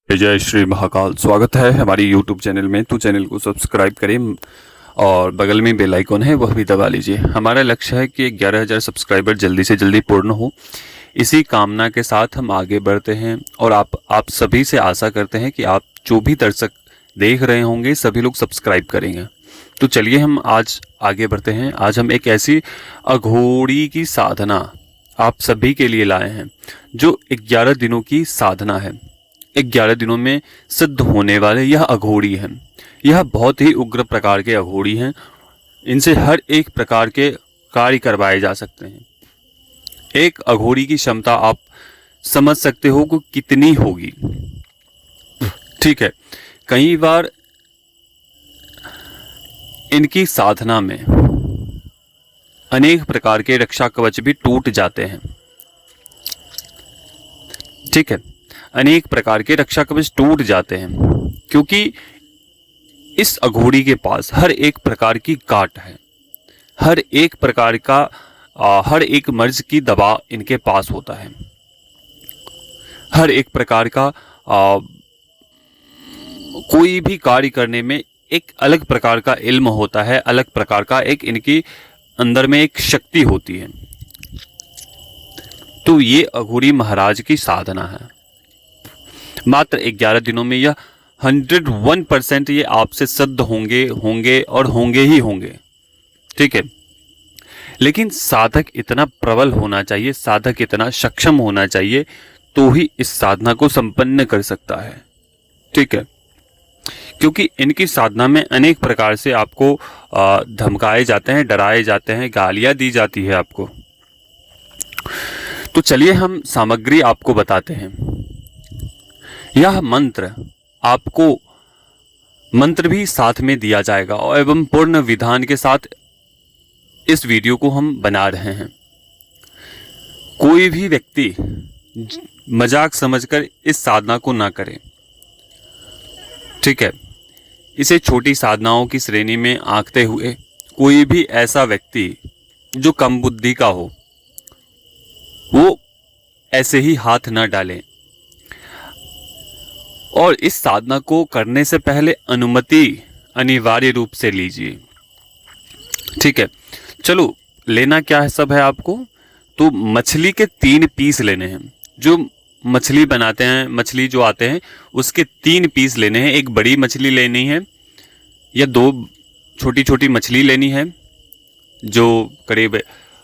जय श्री महाकाल। स्वागत है हमारी YouTube चैनल में। तो चैनल को सब्सक्राइब करें और बगल में बेल आइकन है वह भी दबा लीजिए। हमारा लक्ष्य है कि 11,000 सब्सक्राइबर जल्दी से जल्दी पूर्ण हो। इसी कामना के साथ हम आगे बढ़ते हैं और आप सभी से आशा करते हैं कि आप जो भी दर्शक देख रहे होंगे सभी लोग सब्सक्राइब करेंगे। तो चलिए हम आज आगे बढ़ते हैं। आज हम एक ऐसी अघोरी की साधना आप सभी के लिए लाए हैं जो 11 दिनों की साधना है। 11 दिनों में सिद्ध होने वाले यह अघोरी हैं। यह बहुत ही उग्र प्रकार के अघोरी हैं। इनसे हर एक प्रकार के कार्य करवाए जा सकते हैं। एक अघोरी की क्षमता आप समझ सकते हो कि कितनी होगी। ठीक है, कई बार इनकी साधना में अनेक प्रकार के रक्षा कवच भी टूट जाते हैं। ठीक है, अनेक प्रकार के रक्षा कवच टूट जाते हैं क्योंकि इस अघोरी के पास हर एक प्रकार की काट है। हर एक प्रकार का हर एक मर्ज की दवा इनके पास होता है। हर एक प्रकार का कोई भी कार्य करने में एक अलग प्रकार का इल्म होता है, अलग प्रकार का एक इनकी अंदर में एक शक्ति होती है। तो ये अघोरी महाराज की साधना है। मात्र 11 दिनों में यह 101% ये आपसे सिद्ध होंगे और होंगे ही होंगे। ठीक है, लेकिन साधक इतना प्रबल होना चाहिए, साधक इतना सक्षम होना चाहिए तो ही इस साधना को संपन्न कर सकता है। ठीक है, क्योंकि इनकी साधना में अनेक प्रकार से आपको धमकाए जाते हैं, डराए जाते हैं, गालियां दी जाती है आपको। तो चलिए हम सामग्री आपको बताते हैं। यह मंत्र आपको मंत्र भी साथ में दिया जाएगा और एवं पूर्ण विधान के साथ इस वीडियो को हम बना रहे हैं। कोई भी व्यक्ति मजाक समझकर इस साधना को ना करे। ठीक है, इसे छोटी साधनाओं की श्रेणी में आंकते हुए कोई भी ऐसा व्यक्ति जो कम बुद्धि का हो वो ऐसे ही हाथ न डालें और इस साधना को करने से पहले अनुमति अनिवार्य रूप से लीजिए। ठीक है, चलो लेना क्या है सब है आपको। तो मछली के 3 पीस लेने हैं। जो मछली बनाते हैं, मछली जो आते हैं उसके 3 पीस लेने हैं। एक बड़ी मछली लेनी है या 2 छोटी छोटी मछली लेनी है जो करीब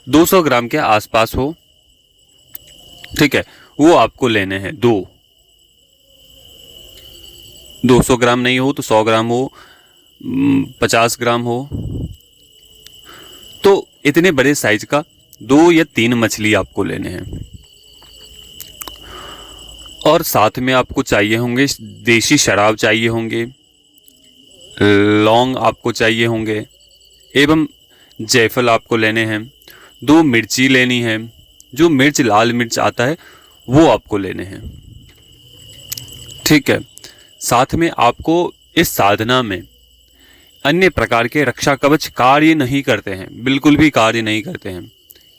200 ग्राम के आसपास हो। ठीक है, वो आपको लेने हैं। 200 ग्राम नहीं हो तो 100 ग्राम हो, 50 ग्राम हो। तो इतने बड़े साइज का 2 या 3 मछली आपको लेने हैं। और साथ में आपको चाहिए होंगे देशी शराब चाहिए होंगे, लौंग आपको चाहिए होंगे एवं जायफल आपको लेने हैं। 2 मिर्ची लेनी है। जो मिर्च लाल मिर्च आता है वो आपको लेने हैं। ठीक है, साथ में आपको इस साधना में अन्य प्रकार के रक्षा कवच कार्य नहीं करते हैं, बिल्कुल भी कार्य नहीं करते हैं,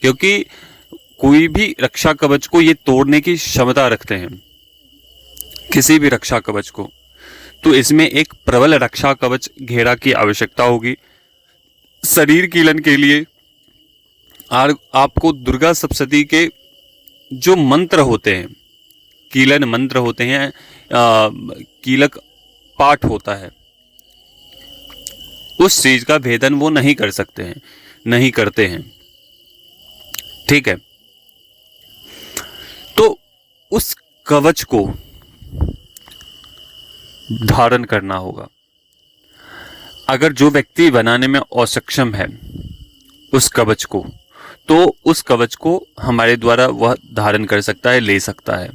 क्योंकि कोई भी रक्षा कवच को ये तोड़ने की क्षमता रखते हैं, किसी भी रक्षा कवच को। तो इसमें एक प्रबल रक्षा कवच घेरा की आवश्यकता होगी। शरीर कीलन के लिए आपको दुर्गा सप्तशती के जो मंत्र होते हैं, कीलन मंत्र होते हैं, कीलक पाठ होता है, उस चीज का भेदन वो नहीं कर सकते हैं, नहीं करते हैं। ठीक है, तो उस कवच को धारण करना होगा। अगर जो व्यक्ति बनाने में असक्षम है उस कवच को, तो उस कवच को हमारे द्वारा वह धारण कर सकता है, ले सकता है।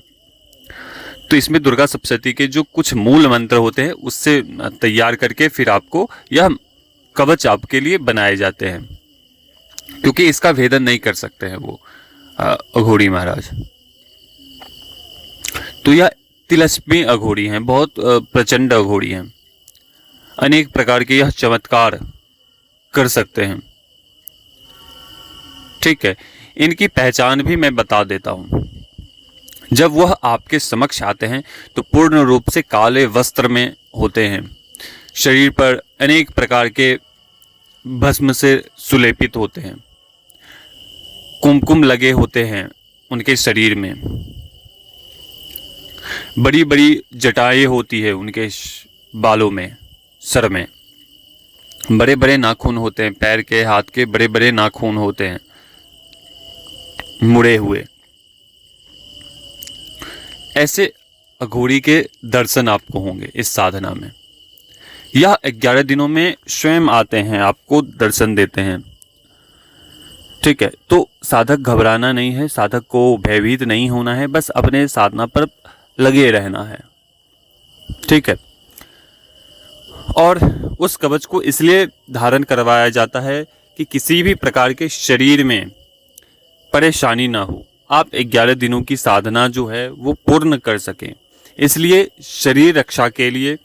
तो इसमें दुर्गा सप्तशती के जो कुछ मूल मंत्र होते हैं उससे तैयार करके फिर आपको यह कवच आपके लिए बनाए जाते हैं, क्योंकि इसका भेदन नहीं कर सकते हैं वो अघोरी महाराज। तो यह तिलस्मी अघोरी हैं, बहुत प्रचंड अघोरी हैं। अनेक प्रकार के यह चमत्कार कर सकते हैं। ठीक है, इनकी पहचान भी मैं बता देता हूं। जब वह आपके समक्ष आते हैं तो पूर्ण रूप से काले वस्त्र में होते हैं, शरीर पर अनेक प्रकार के भस्म से सुलेपित होते हैं, कुमकुम लगे होते हैं उनके शरीर में, बड़ी बड़ी जटाएं होती है उनके बालों में, सर में बड़े बड़े नाखून होते हैं, पैर के हाथ के बड़े बड़े नाखून होते हैं मुड़े हुए। ऐसे अघोरी के दर्शन आपको होंगे इस साधना में। यह 11 दिनों में स्वयं आते हैं, आपको दर्शन देते हैं। ठीक है, तो साधक घबराना नहीं है, साधक को भयभीत नहीं होना है, बस अपने साधना पर लगे रहना है। ठीक है, और उस कवच को इसलिए धारण करवाया जाता है कि किसी भी प्रकार के शरीर में परेशानी ना हो, आप 11 दिनों की साधना जो है वो पूर्ण कर सकें, इसलिए शरीर रक्षा के लिए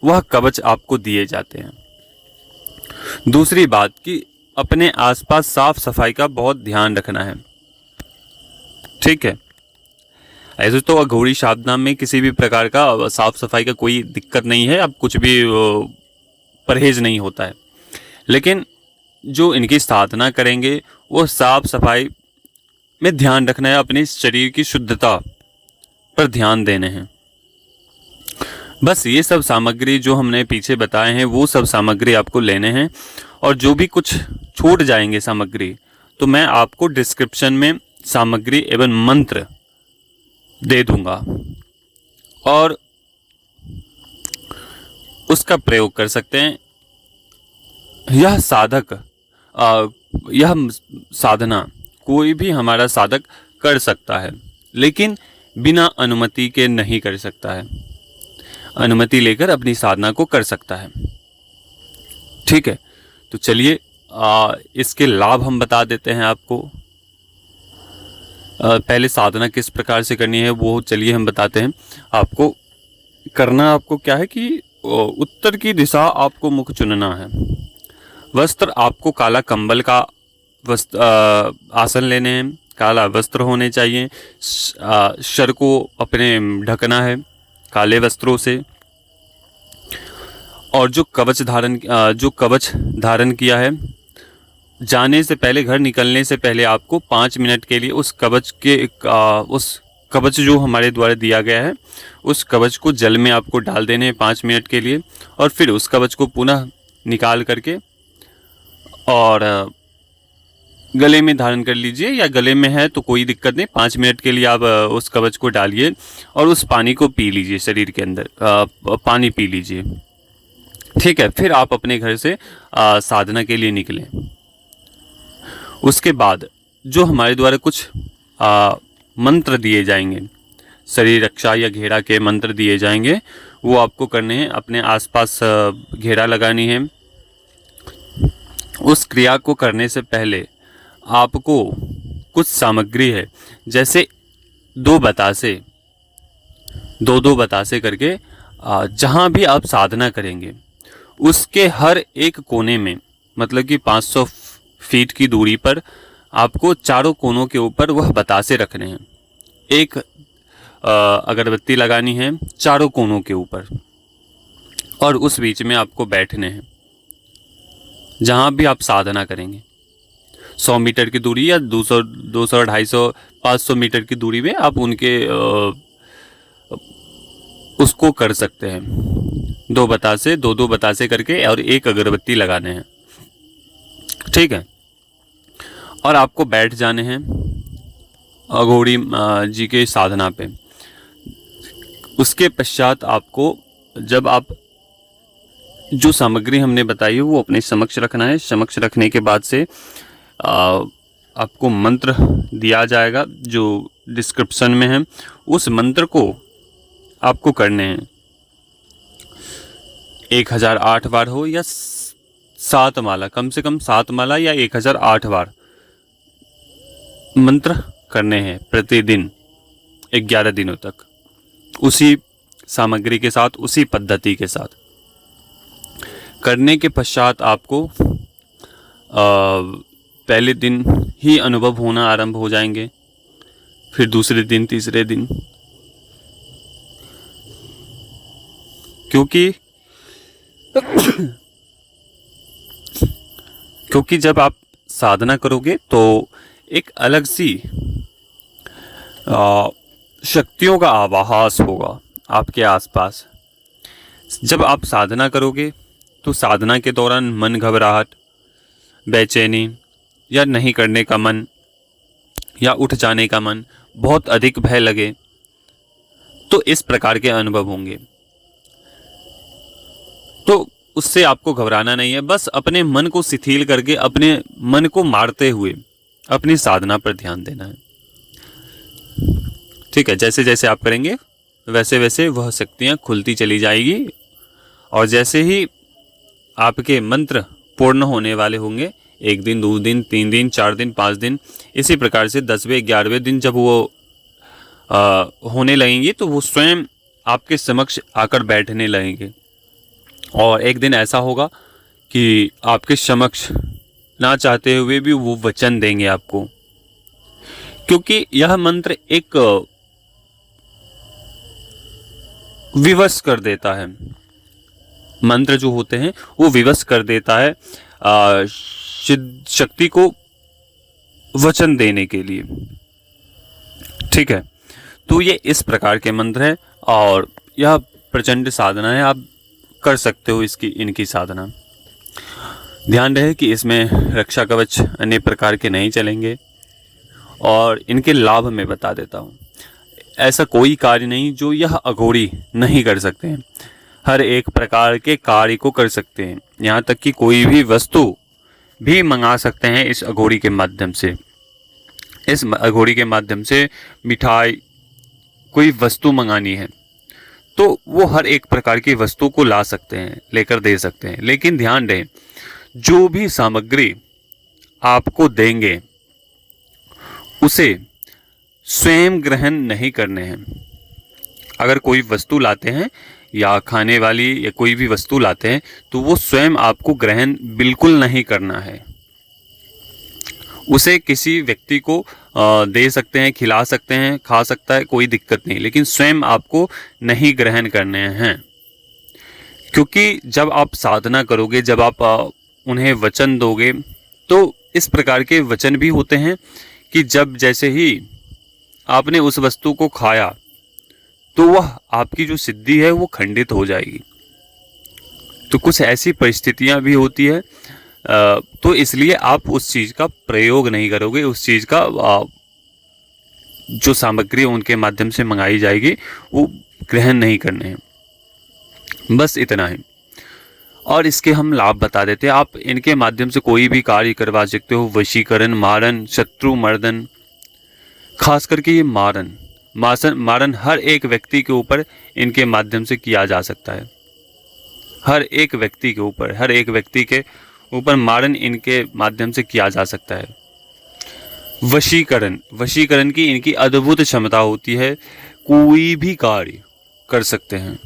वह कवच आपको दिए जाते हैं। दूसरी बात कि अपने आसपास साफ सफाई का बहुत ध्यान रखना है। ठीक है, ऐसे तो अघोरी साधना में किसी भी प्रकार का साफ सफाई का कोई दिक्कत नहीं है, अब कुछ भी परहेज नहीं होता है, लेकिन जो इनकी साधना करेंगे वो साफ सफाई में ध्यान रखना है, अपने शरीर की शुद्धता पर ध्यान देने हैं। बस ये सब सामग्री जो हमने पीछे बताए हैं वो सब सामग्री आपको लेने हैं, और जो भी कुछ छूट जाएंगे सामग्री तो मैं आपको डिस्क्रिप्शन में सामग्री एवं मंत्र दे दूंगा और उसका प्रयोग कर सकते हैं। यह साधना कोई भी हमारा साधक कर सकता है, लेकिन बिना अनुमति के नहीं कर सकता है, अनुमति लेकर अपनी साधना को कर सकता है। ठीक है, तो चलिए इसके लाभ हम बता देते हैं आपको। पहले साधना किस प्रकार से करनी है वो चलिए हम बताते हैं आपको। करना आपको क्या है कि उत्तर की दिशा आपको मुख चुनना है। वस्त्र आपको काला कंबल का आसन लेने हैं, काला वस्त्र होने चाहिए, सर को अपने ढकना है काले वस्त्रों से, और जो कवच धारण किया है, जाने से पहले, घर निकलने से पहले आपको 5 मिनट के लिए उस कवच जो हमारे द्वारा दिया गया है उस कवच को जल में आपको डाल देने हैं 5 मिनट के लिए, और फिर उस कवच को पुनः निकाल करके और गले में धारण कर लीजिए, या गले में है तो कोई दिक्कत नहीं, 5 मिनट के लिए आप उस कवच को डालिए और उस पानी को पी लीजिए, शरीर के अंदर पानी पी लीजिए। ठीक है, फिर आप अपने घर से साधना के लिए निकलें। उसके बाद जो हमारे द्वारा कुछ मंत्र दिए जाएंगे, शरीर रक्षा या घेरा के मंत्र दिए जाएंगे, वो आपको करने हैं। अपने आसपास घेरा लगानी है। उस क्रिया को करने से पहले आपको कुछ सामग्री है, जैसे 2 बतासे करके जहाँ भी आप साधना करेंगे उसके हर एक कोने में, मतलब कि 500 फीट की दूरी पर आपको चारों कोनों के ऊपर वह बतासे रखने हैं। एक अगरबत्ती लगानी है चारों कोनों के ऊपर, और उस बीच में आपको बैठने हैं जहाँ भी आप साधना करेंगे। 100 मीटर की दूरी या 200, 250, 500 मीटर की दूरी में आप उनके उसको कर सकते हैं। 2 बतासे करके और एक अगरबत्ती लगाने हैं। ठीक है, और आपको बैठ जाने हैं अघोरी जी के साधना पे। उसके पश्चात आपको, जब आप जो सामग्री हमने बताई है वो अपने समक्ष रखना है। समक्ष रखने के बाद से आपको मंत्र दिया जाएगा जो डिस्क्रिप्शन में है, उस मंत्र को आपको करने हैं। 1008 बार हो या 7 माला, कम से कम 7 माला या 1008 बार मंत्र करने हैं प्रतिदिन 11 दिनों तक, उसी सामग्री के साथ, उसी पद्धति के साथ। करने के पश्चात आपको पहले दिन ही अनुभव होना आरंभ हो जाएंगे, फिर दूसरे दिन, तीसरे दिन क्योंकि जब आप साधना करोगे तो एक अलग सी शक्तियों का आभास होगा आपके आसपास। जब आप साधना करोगे तो साधना के दौरान मन घबराहट, बेचैनी या नहीं करने का मन या उठ जाने का मन, बहुत अधिक भय लगे, तो इस प्रकार के अनुभव होंगे। तो उससे आपको घबराना नहीं है, बस अपने मन को शिथिल करके, अपने मन को मारते हुए अपनी साधना पर ध्यान देना है। ठीक है, जैसे जैसे आप करेंगे वैसे वैसे वह शक्तियाँ खुलती चली जाएगी, और जैसे ही आपके मंत्र पूर्ण होने वाले होंगे, 1 दिन, 2 दिन, 3 दिन, 4 दिन, 5 दिन, इसी प्रकार से 10वें 11वें दिन जब वो होने लगेंगी तो वो स्वयं आपके समक्ष आकर बैठने लगेंगे। और एक दिन ऐसा होगा कि आपके समक्ष ना चाहते हुए भी वो वचन देंगे आपको, क्योंकि यह मंत्र एक विवश कर देता है। मंत्र जो होते हैं वो विवश कर देता है शक्ति को वचन देने के लिए। ठीक है, तो ये इस प्रकार के मंत्र है और यह प्रचंड साधना है, आप कर सकते हो इनकी साधना। ध्यान रहे कि इसमें रक्षा कवच अन्य प्रकार के नहीं चलेंगे, और इनके लाभ मैं बता देता हूँ। ऐसा कोई कार्य नहीं जो यह अघोरी नहीं कर सकते हैं, हर एक प्रकार के कार्य को कर सकते हैं। यहाँ तक कि कोई भी वस्तु भी मंगा सकते हैं इस अघोरी के माध्यम से। इस अघोरी के माध्यम से मिठाई, कोई वस्तु मंगानी है तो वो हर एक प्रकार की वस्तु को ला सकते हैं, लेकर दे सकते हैं। लेकिन ध्यान दें, जो भी सामग्री आपको देंगे उसे स्वयं ग्रहण नहीं करने हैं। अगर कोई वस्तु लाते हैं या खाने वाली या कोई भी वस्तु लाते हैं तो वो स्वयं आपको ग्रहण बिल्कुल नहीं करना है। उसे किसी व्यक्ति को दे सकते हैं, खिला सकते हैं, खा सकता है, कोई दिक्कत नहीं, लेकिन स्वयं आपको नहीं ग्रहण करने हैं। क्योंकि जब आप साधना करोगे, जब आप उन्हें वचन दोगे, तो इस प्रकार के वचन भी होते हैं कि जब जैसे ही आपने उस वस्तु को खाया तो वह आपकी जो सिद्धि है वो खंडित हो जाएगी। तो कुछ ऐसी परिस्थितियां भी होती है, तो इसलिए आप उस चीज़ का प्रयोग नहीं करोगे, उस चीज़ का जो सामग्री उनके माध्यम से मंगाई जाएगी वो ग्रहण नहीं करने हैं। बस इतना है। और इसके हम लाभ बता देते हैं। आप इनके माध्यम से कोई भी कार्य करवा सकते हो, वशीकरण, मारन, शत्रु मर्दन। खास करके ये मारन हर एक व्यक्ति के ऊपर इनके माध्यम से किया जा सकता है। हर एक व्यक्ति के ऊपर मारन इनके माध्यम से किया जा सकता है। वशीकरण की इनकी अद्भुत क्षमता होती है, कोई भी कार्य कर सकते हैं।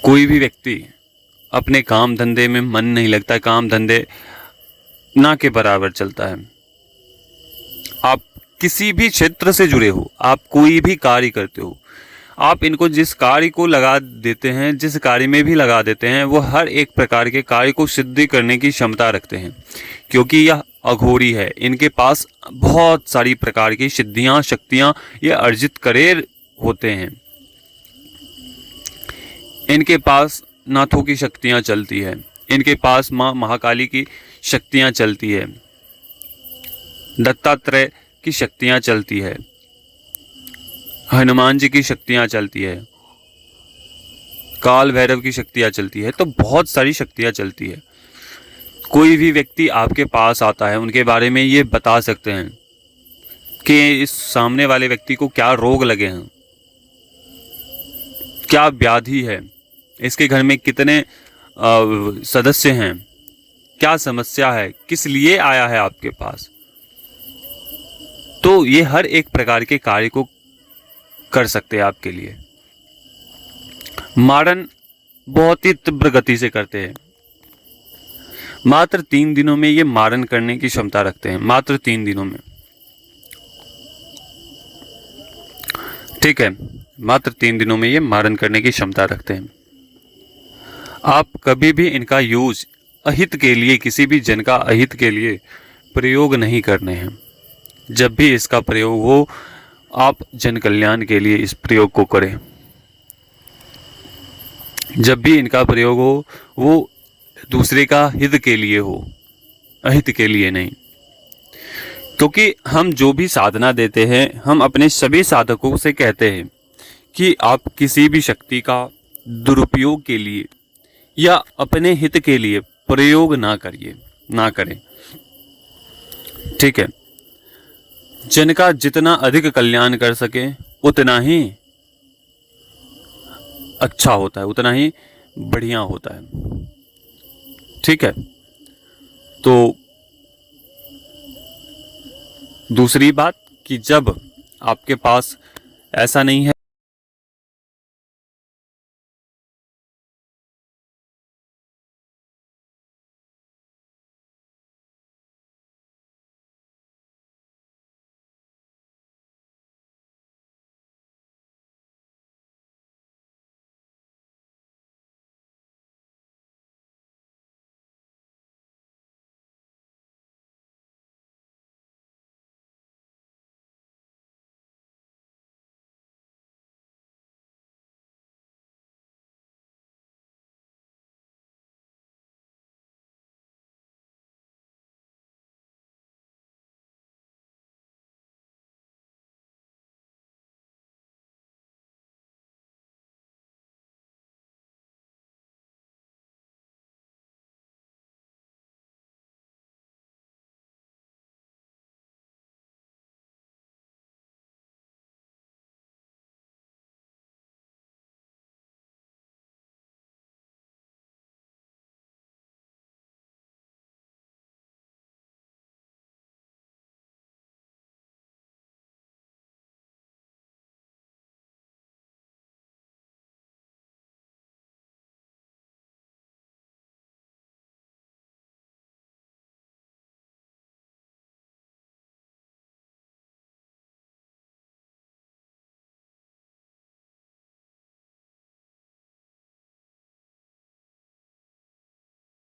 कोई भी व्यक्ति अपने काम धंधे में मन नहीं लगता, काम धंधे ना के बराबर चलता है। आप किसी भी क्षेत्र से जुड़े हो, आप कोई भी कार्य करते हो, आप इनको जिस कार्य को लगा देते हैं, जिस कार्य में भी लगा देते हैं, वो हर एक प्रकार के कार्य को सिद्ध करने की क्षमता रखते हैं। क्योंकि यह अघोरी है, इनके पास बहुत सारी प्रकार की सिद्धियां, शक्तियां ये अर्जित करे होते हैं। इनके पास नाथों की शक्तियां चलती है, इनके पास माँ महाकाली की शक्तियां चलती है, दत्तात्रेय की शक्तियां चलती है, हनुमान जी की शक्तियां चलती है, काल भैरव की शक्तियां चलती है। तो बहुत सारी शक्तियां चलती है। कोई भी व्यक्ति आपके पास आता है, उनके बारे में ये बता सकते हैं कि इस सामने वाले व्यक्ति को क्या रोग लगे हैं, क्या व्याधि है, इसके घर में कितने सदस्य हैं, क्या समस्या है, किस लिए आया है आपके पास। तो ये हर एक प्रकार के कार्य को कर सकते हैं आपके लिए। मारन बहुत ही तीव्र गति से करते हैं। मात्र 3 दिनों में ये मारन करने की क्षमता रखते हैं, मात्र 3 दिनों में। ठीक है। मात्र 3 दिनों में ये मारण करने की क्षमता रखते हैं। आप कभी भी इनका यूज अहित के लिए, किसी भी जन का अहित के लिए प्रयोग नहीं करने हैं। जब भी इसका प्रयोग हो, आप जन कल्याण के लिए इस प्रयोग को करें। जब भी इनका प्रयोग हो, वो दूसरे का हित के लिए हो, अहित के लिए नहीं। क्योंकि हम जो भी साधना देते हैं, हम अपने सभी साधकों से कहते हैं कि आप किसी भी शक्ति का दुरुपयोग के लिए या अपने हित के लिए प्रयोग ना करें। ठीक है। जन का जितना अधिक कल्याण कर सके उतना ही अच्छा होता है, उतना ही बढ़िया होता है। ठीक है। तो दूसरी बात कि जब आपके पास ऐसा नहीं है